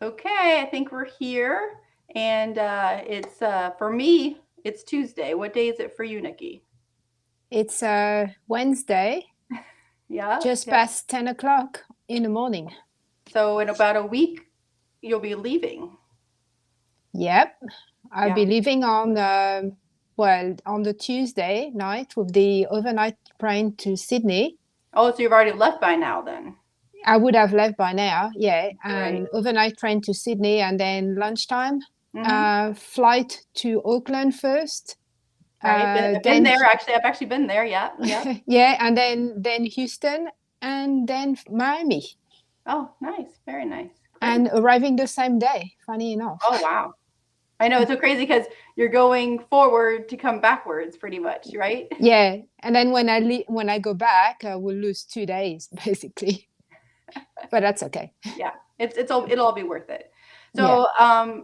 Okay, I think we're here. And it's for me, it's Tuesday. What day is it for you, Nikki? It's Wednesday, Yeah, just yeah. past 10 o'clock in the morning. So in about a week, you'll be leaving. Yep, I'll Yeah. be leaving on the Tuesday night with the overnight train to Sydney. Oh, so you've already left by now then. I would have left by now, yeah, Right. and overnight train to Sydney and then lunchtime, Mm-hmm. flight to Auckland first, Right. I've been then there actually. I've actually been there. Yeah. Yeah. yeah, and then Houston and then Miami, Oh, nice. Very nice. Great. and arriving the same day, funny enough. Oh, wow. I know it's so crazy because you're going forward to come backwards pretty much, right? Yeah, and then when I go back, I will lose 2 days basically, but that's okay. Yeah, it'll all be worth it. Yeah, So,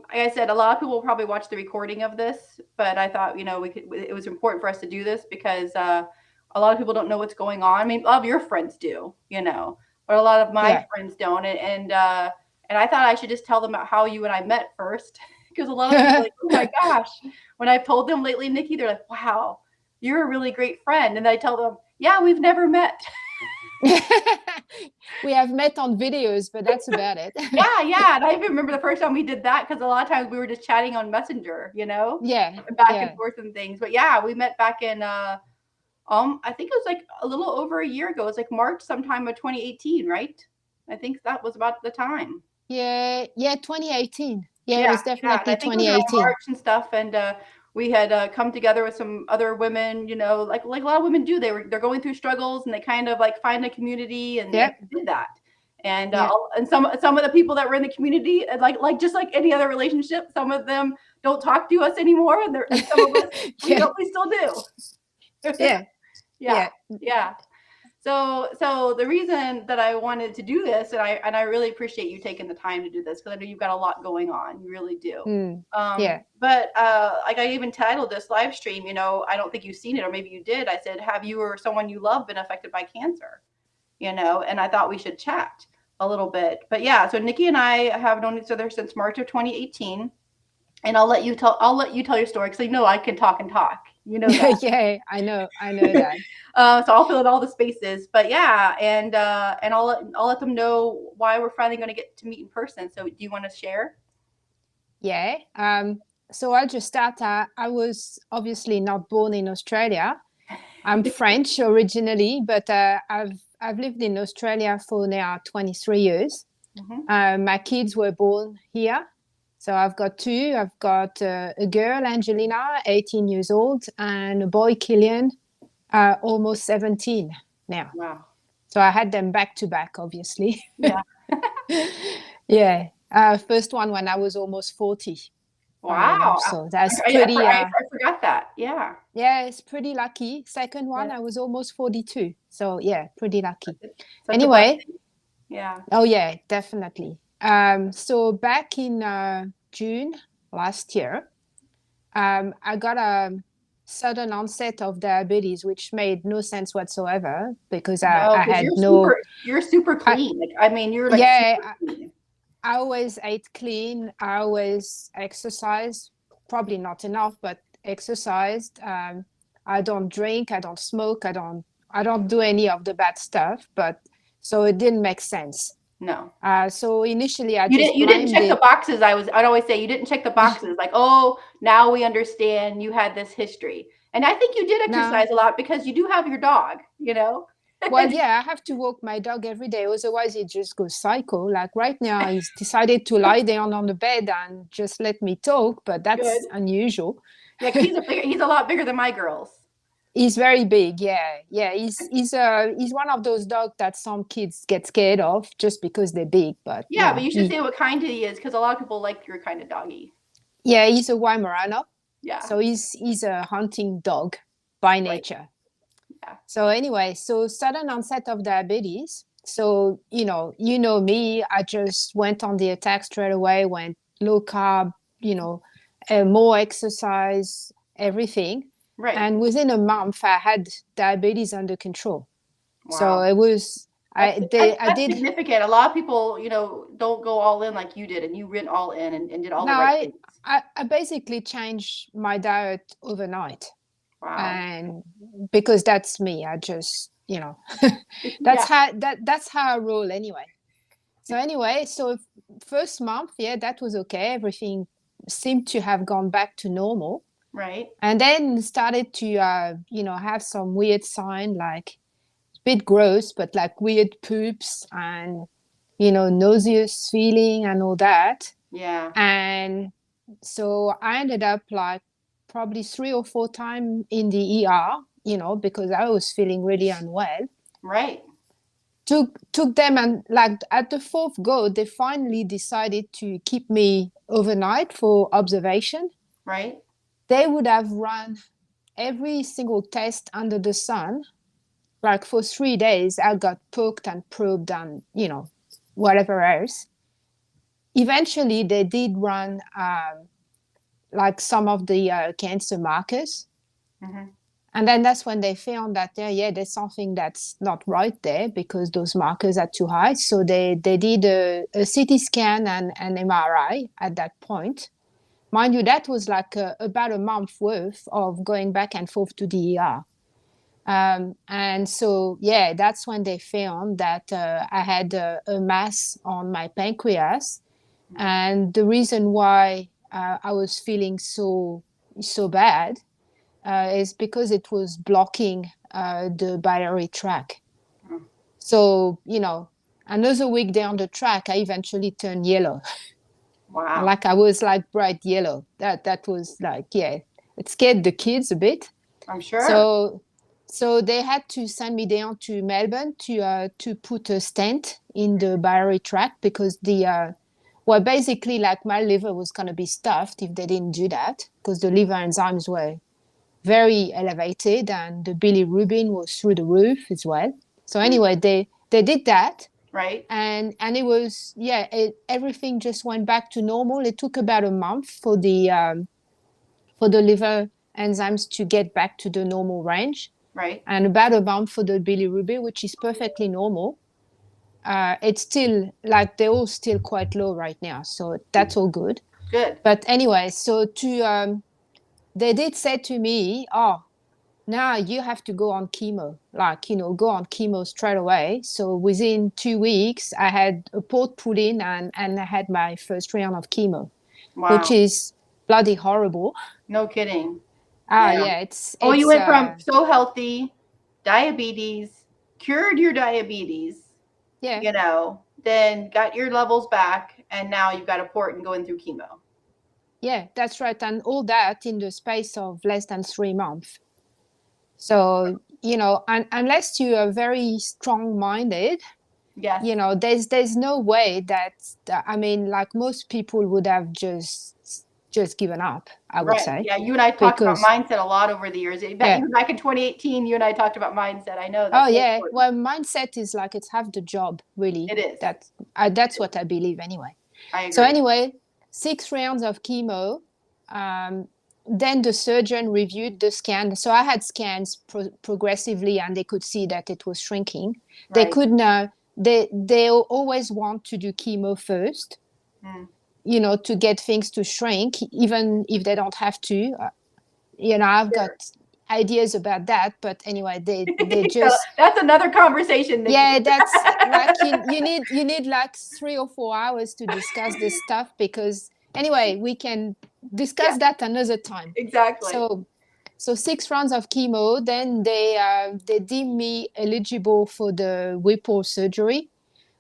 like I said, a lot of people will probably watch the recording of this, but I thought it was important for us to do this because a lot of people don't know what's going on. I mean, a lot of your friends do, but a lot of my yeah. friends don't, and I thought I should just tell them about how you and I met first because a lot of people are like, oh my gosh, when I've told them lately, Nikki, they're like, wow, you're a really great friend, and I tell them, yeah, we've never met. We have met on videos, but that's about it. Yeah, yeah, and I even remember the first time we did that because a lot of times we were just chatting on Messenger, Yeah, and back and yeah. forth and things. But yeah, we met back in I think it was like a little over a year ago. It's like March sometime of 2018, right? I think that was about the time. Yeah, yeah, 2018. Yeah, it Yeah, was yeah, and I definitely think it was around 2018. March and stuff, and we had come together with some other women, like a lot of women do. They're going through struggles, and they kind of like find a community, and Yep, did that. And yeah. and some of the people that were in the community, like just like any other relationship, some of them don't talk to us anymore, and some of us Yeah, we still do. yeah, Yeah, yeah. yeah. So the reason that I wanted to do this, and I really appreciate you taking the time to do this because I know you've got a lot going on. You really do. Mm, yeah, But like I even titled this live stream, I don't think you've seen it, or maybe you did. I said, "Have you or someone you love been affected by cancer?" And I thought we should chat a little bit. But yeah, so Nikki and I have known each other since March of 2018, and I'll let you tell your story because I know I can talk and talk. You know that. yeah. I know that. So I'll fill in all the spaces. But yeah, and I'll let them know why we're finally going to get to meet in person. So do you want to share? Yeah. So I'll just start. I was obviously not born in Australia. I'm French originally, but I've lived in Australia for now 23 years. Hmm. My kids were born here. So I've got two. I've got a girl, Angelina, 18 years old, and a boy, Killian, almost 17 now. Wow. So I had them back to back, obviously. Yeah. Yeah. First one when I was almost 40, funny enough. Wow. So that's I, I, pretty, I, I forgot that. Yeah. yeah, it's pretty lucky. Second one, Yeah. I was almost 42. So yeah, pretty lucky. Such a Anyway, blessing. Yeah. oh yeah, definitely. So back in June last year, I got a sudden onset of diabetes, which made no sense whatsoever because No, I because had no, you're super I, clean. Like I mean, you're like yeah, super clean. I always ate clean. I always exercised, probably not enough, but exercised. I don't drink. I don't smoke. I don't do any of the bad stuff. But so it didn't make sense. No. So initially, I You didn't just you didn't blamed check the it. boxes. I'd always say you didn't check the boxes like, "Oh, now we understand you had this history." And I think you did No, exercise a lot because you do have your dog. well, yeah, I have to walk my dog every day. Otherwise, it just goes psycho. Like right now, he's decided to lie down on the bed and just let me talk, but Good. that's unusual. Yeah, 'cause he's a lot bigger than my girls. He's very big, yeah, yeah. He's one of those dogs that some kids get scared of just because they're big. But Yeah, but no, you should say what kind he is because a lot of people like your kind of doggy. yeah, he's a Weimaraner, Yeah, so he's a hunting dog by right. nature. Yeah. So anyway, so sudden onset of diabetes. So you know me, I just went on the attack straight away. Went low carb, you know, more exercise, everything, Right. and within a month, I had diabetes under control. So Wow. I That's did. significant. A lot of people, don't go all in like you did, and you went all in and did all No, the right things. I basically changed my diet overnight, Wow. and because that's me, I just Yeah. that's how I roll anyway. So anyway, so first month, yeah, that was okay. Everything seemed to have gone back to normal, Right. and then started to have some weird sign like bit gross, but like weird poops and nauseous feeling and all that. Yeah. And so I ended up like probably 3 or 4 times in the ER, because I was feeling really unwell. Right. Took them, and like at the fourth go, they finally decided to keep me overnight for observation. Right. They would have run every single test under the sun. Like for 3 days, I got poked and probed and whatever else. Eventually, they did run like some of the cancer markers. Mm-hmm. And then that's when they found that yeah, there's something that's not right there because those markers are too high. So they did a CT scan and an MRI at that point. Mind you, that was like about a month worth of going back and forth to the ER. And so, yeah, that's when they found that I had a mass on my pancreas. And the reason why I was feeling so bad is because it was blocking the biliary tract. Mm. So, another week down the track, I eventually turned yellow. Wow. Like I was like bright yellow. That was like, yeah, it scared the kids a bit. I'm sure. So they had to send me down to Melbourne to put a stent in the biliary tract because well, basically like my liver was going to be stuffed if they didn't do that because the liver enzymes were very elevated and the bilirubin was through the roof as well. So Mm. anyway, they did that, Right. and it was, yeah, everything just went back to normal. It took about a month for the liver enzymes to get back to the normal range, Right. and about a month for the bilirubin, which is perfectly normal. It's still like they're all still quite low right now, so that's all good. Good. But anyway, so they did say to me, "Oh, now you have to go on chemo, like go on chemo straight away." So within 2 weeks, I had a port put in, and I had my first round of chemo, which Wow. is bloody horrible. No kidding. Yeah. Yeah, Oh, you went from so healthy, diabetes, cured your diabetes, yeah, then got your levels back, and now you've got a port and going through chemo. yeah, that's right, and all that in the space of less than 3 months. So unless you are very strong-minded, Yes. there's no way that, I mean, like most people would have just given up, I would Right. say, Yeah. You and I talked about because mindset a lot over the years. yeah. Even back in 2018, you and I talked about mindset. I know Oh that's so yeah, important. well, mindset is like it's half the job, really. It is. That's what I believe anyway. I So agree. anyway, 6 rounds of chemo. um, then the surgeon reviewed the scan. So I had scans progressively, and they could see that it was shrinking. They Right. could now they always want to do chemo first, Mm. to get things to shrink, even if they don't have to. I've got Sure. ideas about that, but anyway, they just, That's another conversation, yeah, Nikki. that's like you need like 3 or 4 hours to discuss this stuff, because anyway, we can Yeah. discuss that another time. Exactly. So 6 rounds of chemo, then they deem me eligible for the Whipple surgery,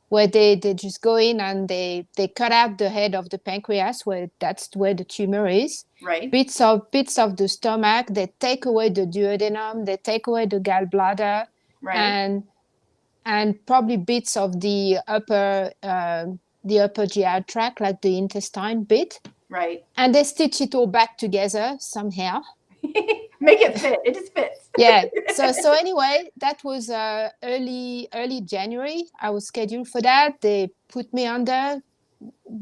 where they just go in and they cut out the head of the pancreas, where that's where the tumor is. Right. Bits of the stomach. They take away the duodenum. They take away the gallbladder, Right. and probably bits of the upper GI tract, like the intestine bit, Right. and they stitch it all back together somehow. Make it fit. It just fits. Yeah. So anyway, that was early January. I was scheduled for that. They put me under,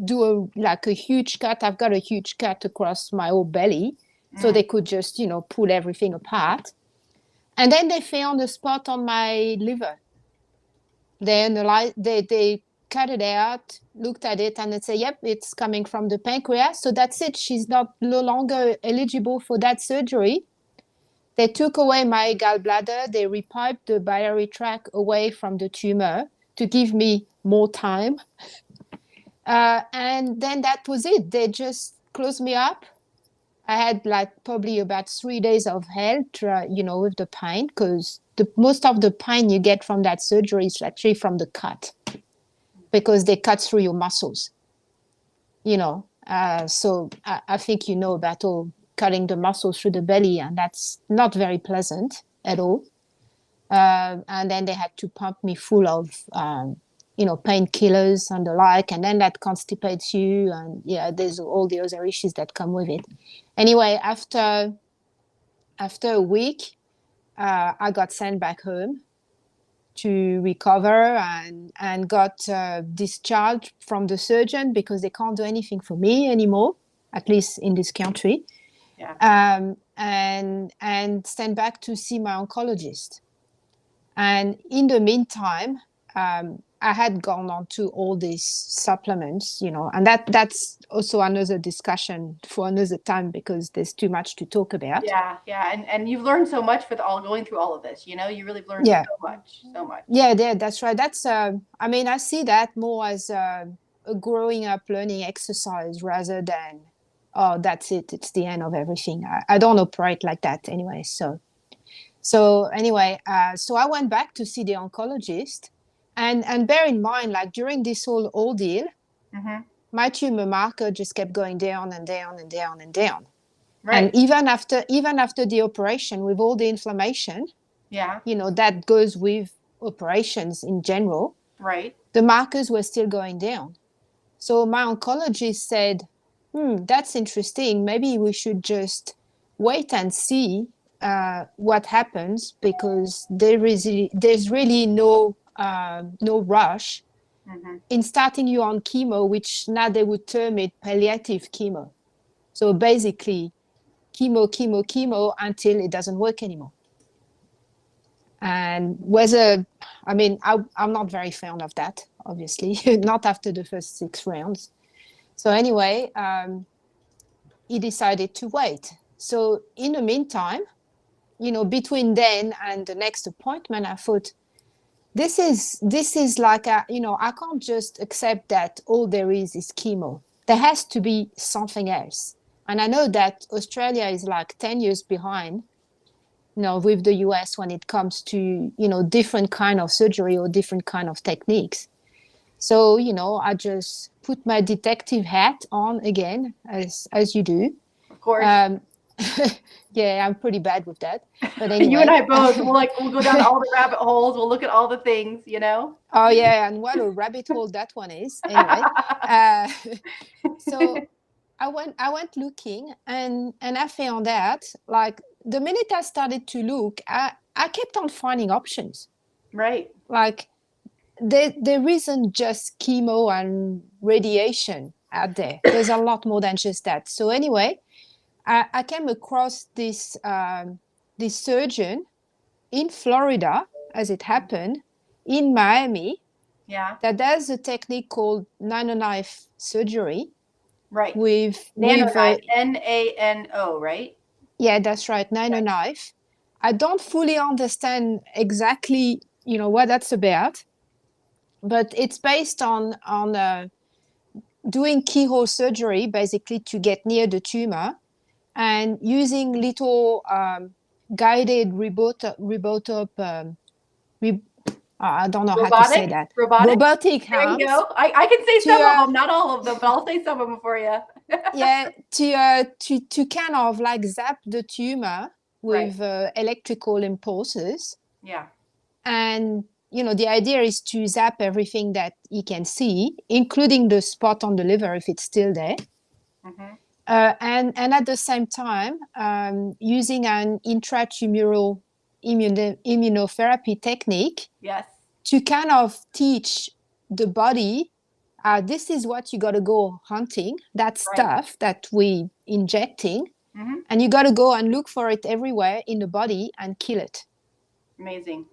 do like a huge cut. I've got a huge cut across my whole belly, so Mm. they could just pull everything apart. And then they found a spot on my liver, They analyze, they cut it out, looked at it, and they say, yep, it's coming from the pancreas. So that's it. She's not no longer eligible for that surgery. They took away my gallbladder. They repiped the biliary tract away from the tumor to give me more time. And then that was it. They just closed me up. I had like probably about 3 days of hell, with the pain, because most of the pain you get from that surgery is actually from the cut, because they cut through your muscles, So I think you know about all cutting the muscles through the belly, and that's not very pleasant at all. And then they had to pump me full of, painkillers and the like, and then that constipates you, and yeah, there's all the other issues that come with it. Anyway, after a week, I got sent back home to recover and got discharged from the surgeon because they can't do anything for me anymore, at least in this country. Yeah. And sent back to see my oncologist. And in the meantime, I had gone on to all these supplements, and that's also another discussion for another time because there's too much to talk about. Yeah, yeah, and you've learned so much with all going through all of this. You really learned Yeah. so much, so much. Yeah, that's right. That's I see that more as a growing up learning exercise rather than, oh, that's it. It's the end of everything. I don't operate like that anyway. So anyway, so I went back to see the oncologist, and bear in mind, like during this whole ordeal, my tumor marker just kept going down and down and down and down. Right. And even after the operation, with all the inflammation, Yeah. That goes with operations in general. Right. The markers were still going down. So my oncologist said, that's interesting. Maybe we should just wait and see what happens, because there's really no rush in starting you on chemo, which now they would term it palliative chemo. So basically, chemo until it doesn't work anymore. And I'm not very fond of that, obviously, not after the first 6 rounds. So anyway, he decided to wait. So in the meantime, between then and the next appointment, I thought, this is like I can't just accept that all there is chemo. There has to be something else. And I know that Australia is like 10 years behind, with the US when it comes to, different kind of surgery or different kind of techniques. So, I just put my detective hat on again, as you do. Of course. Yeah, I'm pretty bad with that. But anyway. You and I both. We'll go down all the rabbit holes. We'll look at all the things, Oh, yeah. And what a rabbit hole that one is. Anyway. So I went looking, and I found out, like, the minute I started to look, I kept on finding options. Right. Like, there isn't just chemo and radiation out there. There's a lot more than just that. So anyway, I came across this surgeon in Florida, as it happened, in Miami. Yeah. That does a technique called nanoknife surgery. Right. With nanoknife, Nano, right? Yeah, that's right, nanoknife. I don't fully understand exactly, what that's about, but it's based on doing keyhole surgery, basically, to get near the tumor, and using little guided I don't know how to say that. Robotic arms. There you go. I can say some of them, not all of them, but I'll say some of them for you. Yeah, to kind of like zap the tumor with electrical impulses. Yeah. And, the idea is to zap everything that you can see, including the spot on the liver if it's still there. And at the same time, using an intratumoral immunotherapy technique. Yes. To kind of teach the body, this is what you got to go hunting, that stuff that we injecting, and you got to go and look for it everywhere in the body and kill it. Amazing.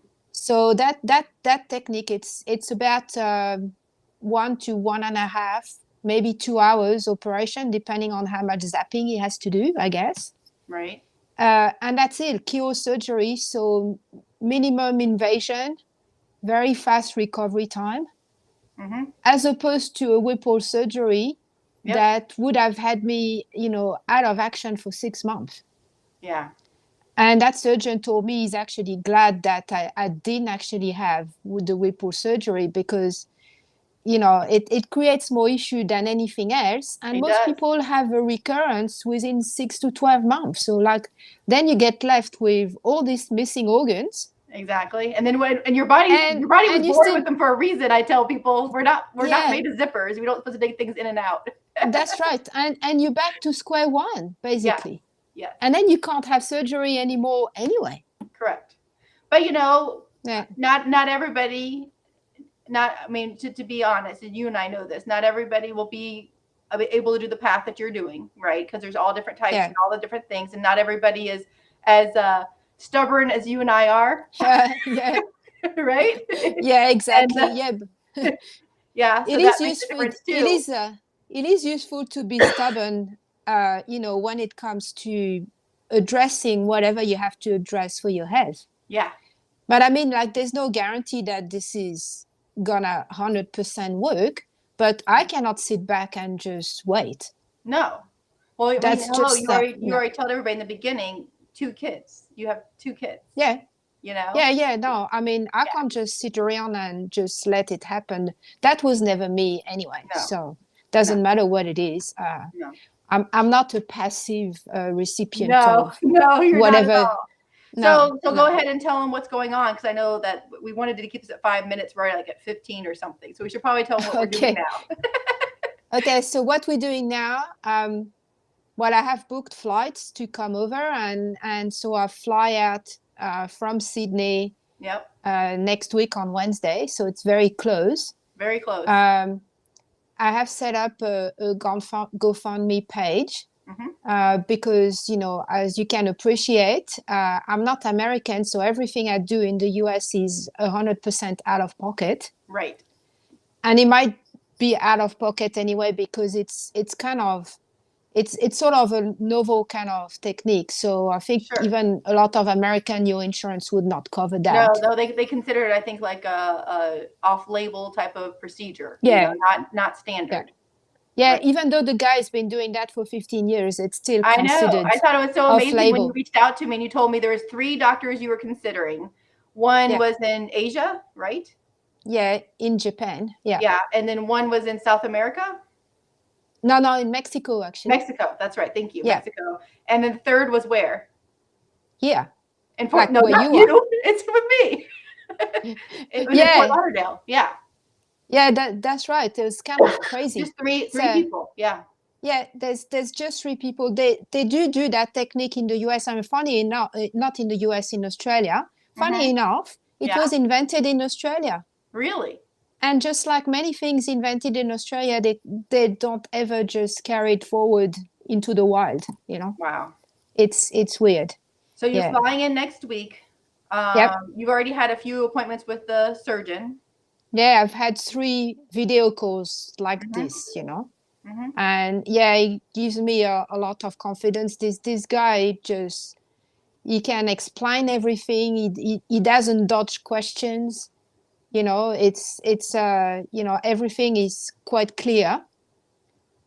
So that technique, it's about 1 to 1.5, maybe 2 hours operation, depending on how much zapping he has to do, I guess. Right. And that's it, keyhole surgery. So minimum invasion, very fast recovery time, Mm-hmm. as opposed to a Whipple surgery Yep. that would have had me, out of action for 6 months. Yeah. And that surgeon told me he's actually glad that I didn't actually have the Whipple surgery, because it creates more issue than anything else. And It most does. people have a recurrence within 6 to 12 months. So like, then you get left with all these missing organs. Exactly. And then and your body was And you born still, with them for a reason. I tell people we're not yeah, made of zippers. We don't supposed to take things in and out. that's right. And you're back to square one, Yes. basically. Yes. And then you can't have surgery anymore anyway. Correct. But Yeah. not everybody. Not. I mean, to be honest, and you and I know this. Not everybody will be able to do the path that you're doing, right? Because there's all different types Yeah. and all the different things, and not everybody is as stubborn as you and I are, Yeah. right? Yeah, And exactly. Yeah. yeah, so It that is makes a useful. difference too. It is useful to be stubborn, when it comes to addressing whatever you have to address for your health. Yeah. But I mean, like, there's no guarantee that this is gonna 100% work. But I cannot sit back and just wait. No. Well, I mean, That's hello, just that. you No. already told everybody in the beginning, 2 kids. You have 2 kids, Yeah. you know? Yeah. No, I mean, I Yeah. can't just sit around and just let it happen. That was never me anyway. No. So No. doesn't matter what it is. No. I'm not a passive recipient No. of No, you're not at whatever. all. No, So go no. ahead and tell them what's going on because I know that we wanted to keep this at 5 minutes. We're like at 15 or something. So we should probably tell them what we're doing Okay. now. Okay. So what we're doing now? Well, I have booked flights to come over, and so I fly out from Sydney Yep. next week on Wednesday. So it's very close. Very close. Um, I have set up a GoFundMe page. Because, as you can appreciate, I'm not American, so everything I do in the US is 100% out of pocket. Right. And it might be out of pocket anyway, because it's kind of it's sort of a novel kind of technique. So I think Sure. even a lot of American, your insurance would not cover No, that. no, they consider it, I think, like a off-label type of procedure. Yeah, Not yeah. standard. Yeah, Right. even though the guy's been doing that for 15 years, it's still I know. considered I thought it was so off amazing when you label. reached out to me and you told me there was 3 doctors you were considering. One Yeah. was in Asia, right? Yeah, in Japan. Yeah. Yeah, and then one was in South America? No, in Mexico, actually. Mexico. That's right. Thank you. Yeah. Mexico. And then the third was where? Yeah. In Fort Like No, where not you are. you. It's with me. It was in Fort Yeah. Lauderdale. Yeah. Yeah, that's right. It was kind of crazy. Just three So people. Yeah. yeah, there's just 3 people. They do that technique in the US. I mean, funny enough, not in the US, in Australia. Funny Mhm. enough, it Yeah. was invented in Australia. Really? And just like many things invented in Australia, they don't ever just carry it forward into the wild, Wow. It's weird. So you're Yeah. flying in next week. Yep. You've already had a few appointments with the surgeon. Yeah, I've had 3 video calls like Mhm. this. Mhm. And yeah, it gives me a lot of confidence. This guy, just he can explain everything. He doesn't dodge questions. It's everything is quite clear.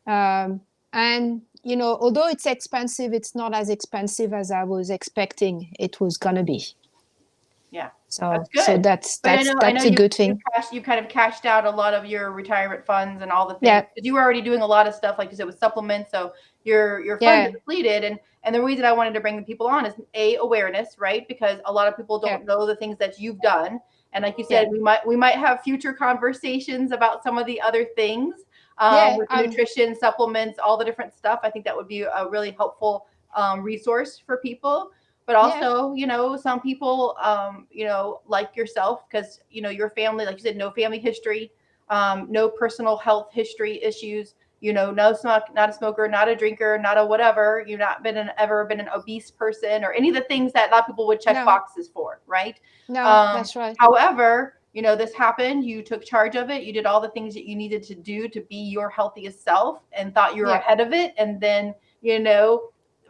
And although it's expensive, it's not as expensive as I was expecting it was gonna be. Yeah. So That's so good. that's But that's I know that's a good thing. you kind of cashed out a lot of your retirement funds and all the things Yeah. because you were already doing a lot of stuff, like you said, with supplements. So your funds are Yeah. depleted, and the reason I wanted to bring the people on is awareness, right? Because a lot of people Yeah. don't know the things that you've done, and like you Yeah. said, we might have future conversations about some of the other things Yeah. with nutrition, supplements, all the different stuff. I think that would be a really helpful resource for people. But Yeah. also, some people, like yourself, because, your family, like you said, no family history, no personal health history issues. not a smoker, not a drinker, not a whatever. You've not ever been an obese person or any of the things that a lot of people would check No, boxes for, right? no, that's right. However, this happened. You took charge of it. You did all the things that you needed to do to be your healthiest self and thought you were Yeah, ahead of it. And then,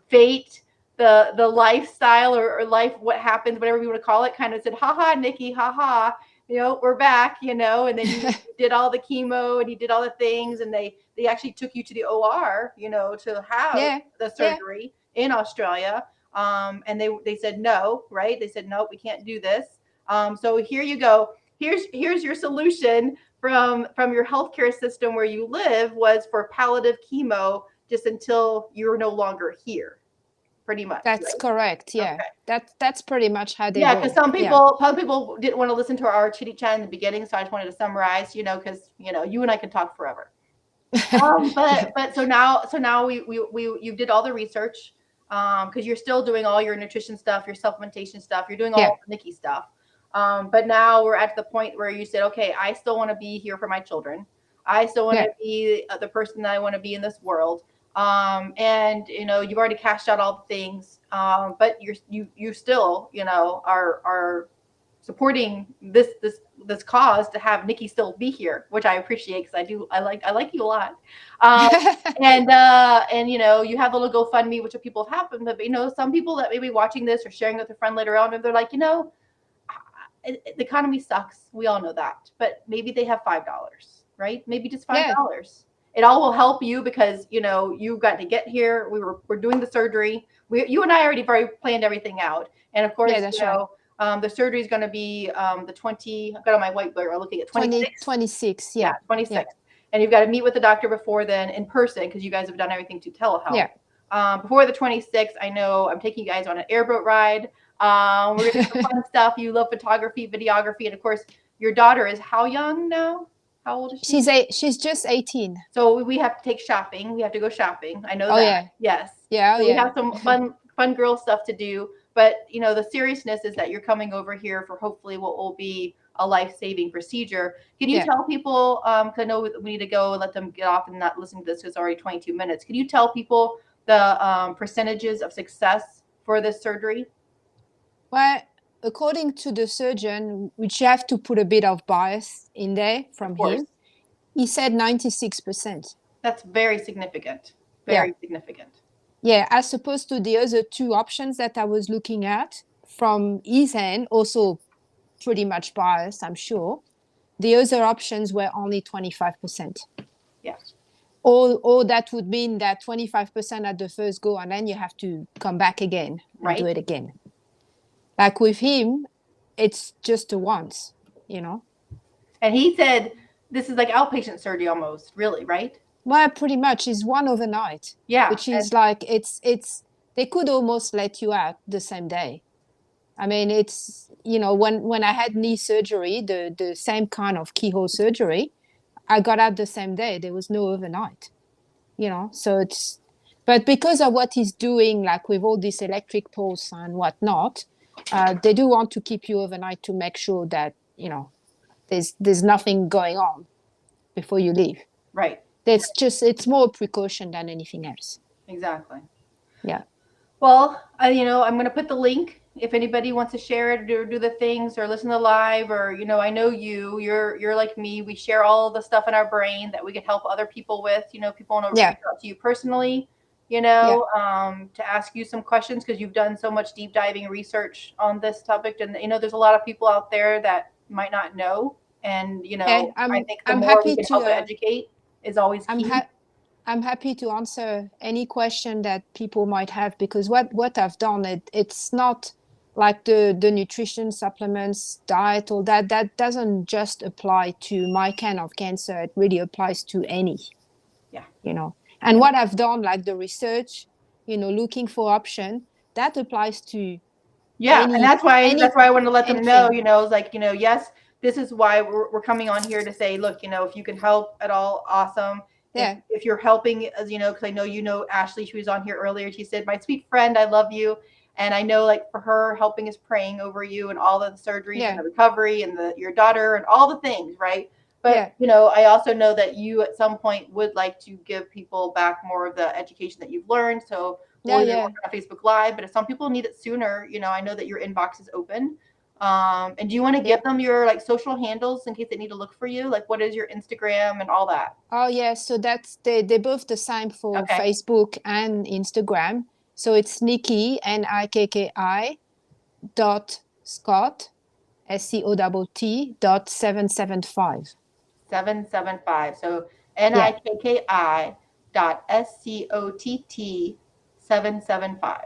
fate, the lifestyle or life, what happens, whatever you want to call it, kind of said, haha, Nikki, haha, we're back, and then you did all the chemo and you did all the things, and they actually took you to the OR, to have yeah, the yeah. surgery in Australia. And they said no, right? They said no, we can't do this. So here you go. Here's your solution from your healthcare system where you live, was for palliative chemo just until you're no longer here, pretty much, That's right? correct. Yeah, Okay. that's pretty much how they Yeah, because roll. Yeah. some people didn't want to listen to our chitty chat in the beginning, so I just wanted to summarize, because you and I can talk forever. Yeah, But so now we you did all the research, because you're still doing all your nutrition stuff, your supplementation stuff, you're doing yeah, all the Nikki stuff. But now we're at the point where you said, okay, I still want to be here for my children. I still want yeah, to be the person that I want to be in this world. And you've already cashed out all the things, but you still are supporting this cause to have Nikki still be here, which I appreciate, because I like you a lot. Um, and you have a little GoFundMe, which people have happened, but some people that may be watching this or sharing with a friend later on, and they're like, the economy sucks. We all know that, but maybe they have $5, right? Maybe just five yeah, dollars. It all will help you, because you got to get here. We're doing the surgery. You and I already planned everything out, and of yeah. course, That's right. the surgery is going to be the 20. I've got on my whiteboard. I'm looking at 20, 26. 26. Yeah, Yeah, yeah, 26. And you've got to meet with the doctor before then in person, because you guys have done everything to telehealth. yeah. Before the 26th, I know I'm taking you guys on an airboat ride. We're gonna do some fun stuff. You love photography, videography, and of course, your daughter is how young now? How old is she? She's just 18. So we have to take shopping. We have to go shopping. I know Oh that. yeah, Yes. yeah, oh So we yeah. have some fun girl stuff to do. But the seriousness is that you're coming over here for hopefully what will be a life-saving procedure. Can you Yeah. tell people? Because I know we need to go and let them get off and not listen to this, because it's already 22 minutes. Can you tell people the percentages of success for this surgery? Well, according to the surgeon, which you have to put a bit of bias in there Of from course, him, he said 96%. that's very significant. Yeah. Very significant. Yeah, as opposed to the other two options that I was looking at from his end, also pretty much biased, I'm sure. The other options were only 25%. Yeah. Or that would mean that 25% at the first go, and then you have to come back again and do Right. it again. Like with him, it's just a once, you know? And he said this is like outpatient surgery almost, really, right? Well, pretty much is one overnight, Yeah. which is like they could almost let you out the same day. I mean, it's when I had knee surgery, the same kind of keyhole surgery, I got out the same day. There was no overnight, So it's, but because of what he's doing, like with all this electric pulse and whatnot, they do want to keep you overnight to make sure that there's nothing going on before you leave. Right. It's more precaution than anything else. Exactly. Yeah. Well, I'm going to put the link if anybody wants to share it or do the things or listen to live, or I know you're like me. We share all the stuff in our brain that we can help other people with. People want to Yeah. reach out to you personally. Yeah. To ask you some questions, because you've done so much deep diving research on this topic, and there's a lot of people out there that might not know, and Hey, I think the I'm more we happy can to help educate is always I'm key. ha- I'm happy to answer any question that people might have, because what I've done, it's not like the nutrition supplements, diet, all that doesn't just apply to my kind of cancer. It really applies to any, Yeah. And what I've done, like the research, looking for option, that applies to Yeah, and that's why I want to let them know, anything. it's like, yes, this is why we're coming on here to say, look, if you can help at all, awesome. If Yeah, if you're helping, as because I know Ashley, she was on here earlier. She said, "My sweet friend, I love you," and I know, like, for her, helping is praying over you and all the surgeries and yeah, the recovery and your daughter and all the things, right? But, Yeah. I also know that you at some point would like to give people back more of the education that you've learned. So we'll Yeah, either work yeah. on a Facebook Live, but if some people need it sooner, I know that your inbox is open. And do you want to Yeah. give them your like social handles in case they need to look for you? Like what is your Instagram and all that? Oh, yeah. So that's they both the same for Okay. Facebook and Instagram. So it's Nikki, Nikki dot Scott, SCOTT dot 775. 775. So Yeah. nikki.scott 775.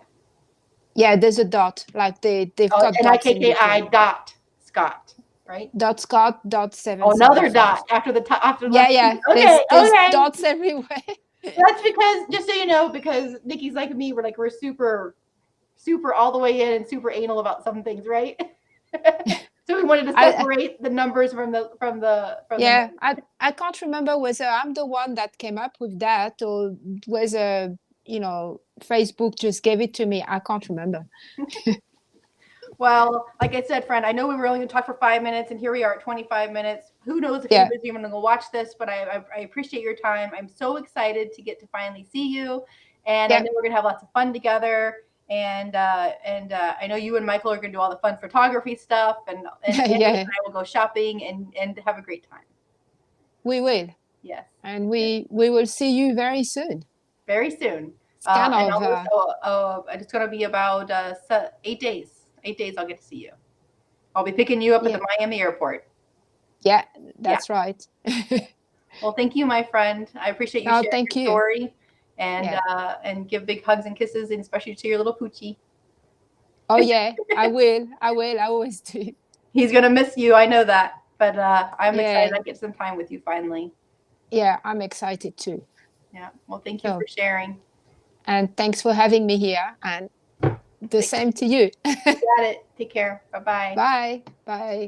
Yeah, there's a dot. Like they've Oh, got dots in nikki between. dot Scott, right? Dot Scott dot Oh, another 775. dot after the top, after the Yeah, left. yeah. Okay, There's okay. dots everywhere. That's because, just so you know, because Nikki's like me, we're super, super all the way in and super anal about some things, right? So we wanted to I separate the numbers from the Yeah, I can't remember whether I'm the one that came up with that or whether, Facebook just gave it to me. I can't remember. Well, like I said, friend, I know we were only going to talk for 5 minutes, and here we are at 25 minutes. Who knows if Yeah, anybody's even going to watch this? But I appreciate your time. I'm so excited to get to finally see you, and I yeah, know we're going to have lots of fun together. And I know you and Michael are going to do all the fun photography stuff, and Andy and yeah, I will go shopping and have a great time. we will. Yes, And yes, we will see you very soon. very soon. It's kind And of, it's going to be about 8 days. 8 days, I'll get to see you. I'll be picking you up at yeah, the Miami airport. yeah, Yeah. that's right. Well, thank you, my friend. I appreciate you No, sharing thank your you. story, and Yeah. give big hugs and kisses, and especially to your little poochie. Oh, yeah, I will. I will. I always do. He's gonna miss you, I know that, but I'm excited Yeah, I get some time with you finally. yeah, I'm excited too. Yeah. Well, thank you for So, sharing. and thanks for having me here. And the Take, same to you. you got it. Take care. Bye bye. Bye. Bye.